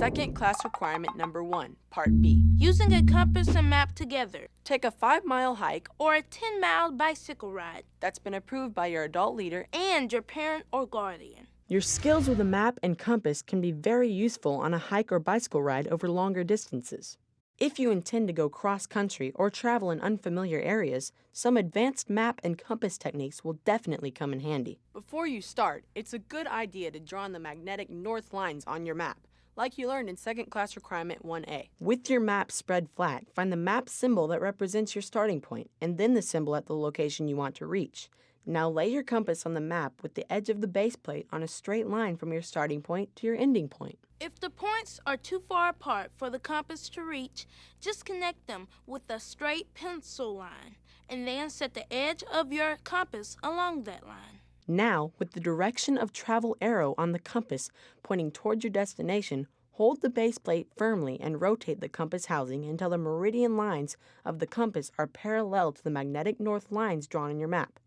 Second class requirement number 1, Part B. Using a compass and map together. Take a 5-mile hike Or a 10-mile bicycle ride. that's been approved by your adult leader And your parent or guardian. Your skills with a map and compass can be very useful on a hike or bicycle ride over longer distances. If you intend to go cross-country or travel in unfamiliar areas, some advanced map and compass techniques will definitely come in handy. Before you start, it's a good idea to draw on the magnetic north lines on your map, like you learned in Second Class Requirement 1A. With your map spread flat, find the map symbol that represents your starting point, and then the symbol at the location you want to reach. Now lay your compass on the map with the edge of the base plate on a straight line from your starting point to your ending point. If the points are too far apart for the compass to reach, just connect them with a straight pencil line, and then set the edge of your compass along that line. Now, with the direction of travel arrow on the compass pointing towards your destination, hold the base plate firmly and rotate the compass housing until the meridian lines of the compass are parallel to the magnetic north lines drawn on your map.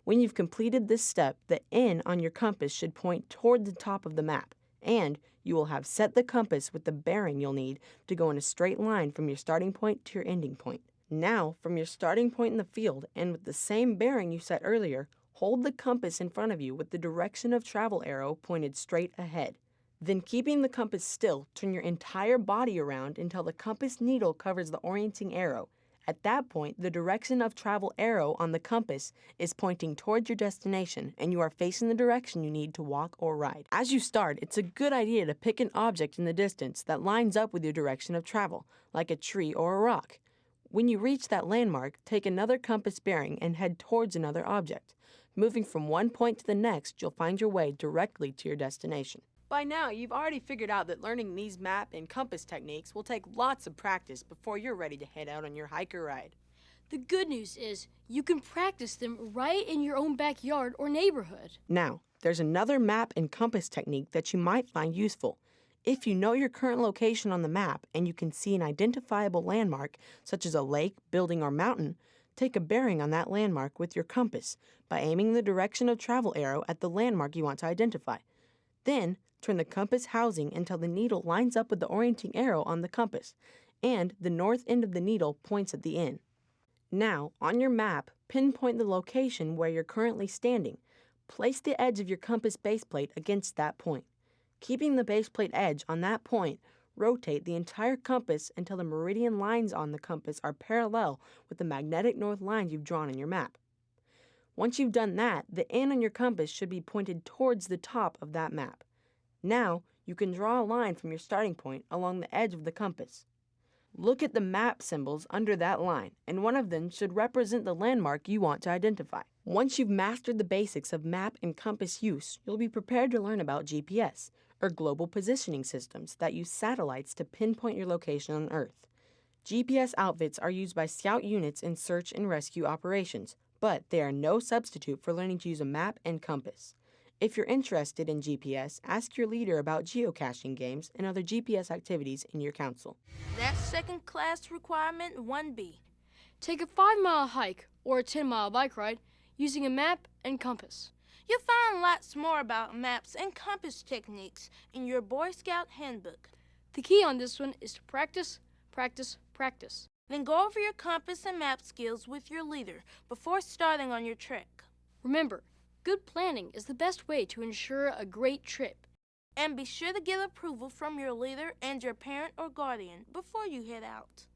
When you've completed this step, the N on your compass should point toward the top of the map, and you will have set the compass with the bearing you'll need to go in a straight line from your starting point to your ending point. Now, from your starting point in the field, and with the same bearing you set earlier, hold the compass in front of you with the direction of travel arrow pointed straight ahead. Then, keeping the compass still, turn your entire body around until the compass needle covers the orienting arrow. At that point, the direction of travel arrow on the compass is pointing towards your destination, and you are facing the direction you need to walk or ride. As you start, it's a good idea to pick an object in the distance that lines up with your direction of travel, like a tree or a rock. When you reach that landmark, take another compass bearing and head towards another object. Moving from one point to the next, you'll find your way directly to your destination. By now, you've already figured out that learning these map and compass techniques will take lots of practice before you're ready to head out on your hike or ride. The good news is you can practice them right in your own backyard or neighborhood. Now, there's another map and compass technique that you might find useful. If you know your current location on the map and you can see an identifiable landmark, such as a lake, building, or mountain, take a bearing on that landmark with your compass by aiming the direction of travel arrow at the landmark you want to identify. Then, turn the compass housing until the needle lines up with the orienting arrow on the compass, and the north end of the needle points at the end. Now, on your map, pinpoint the location where you're currently standing. Place the edge of your compass baseplate against that point. Keeping the baseplate edge on that point, rotate the entire compass until the meridian lines on the compass are parallel with the magnetic north lines you've drawn on your map. Once you've done that, the N on your compass should be pointed towards the top of that map. Now, you can draw a line from your starting point along the edge of the compass. Look at the map symbols under that line, and one of them should represent the landmark you want to identify. Once you've mastered the basics of map and compass use, you'll be prepared to learn about GPS, or global positioning systems that use satellites to pinpoint your location on Earth. GPS outfits are used by scout units in search and rescue operations, but they are no substitute for learning to use a map and compass. If you're interested in GPS, ask your leader about geocaching games and other GPS activities in your council. That's Second Class Requirement 1B. Take a 5-mile hike or a 10-mile bike ride using a map and compass. You'll find lots more about maps and compass techniques in your Boy Scout handbook. The key on this one is to practice, practice, practice. Then go over your compass and map skills with your leader before starting on your trek. Remember, good planning is the best way to ensure a great trip. And be sure to get approval from your leader and your parent or guardian before you head out.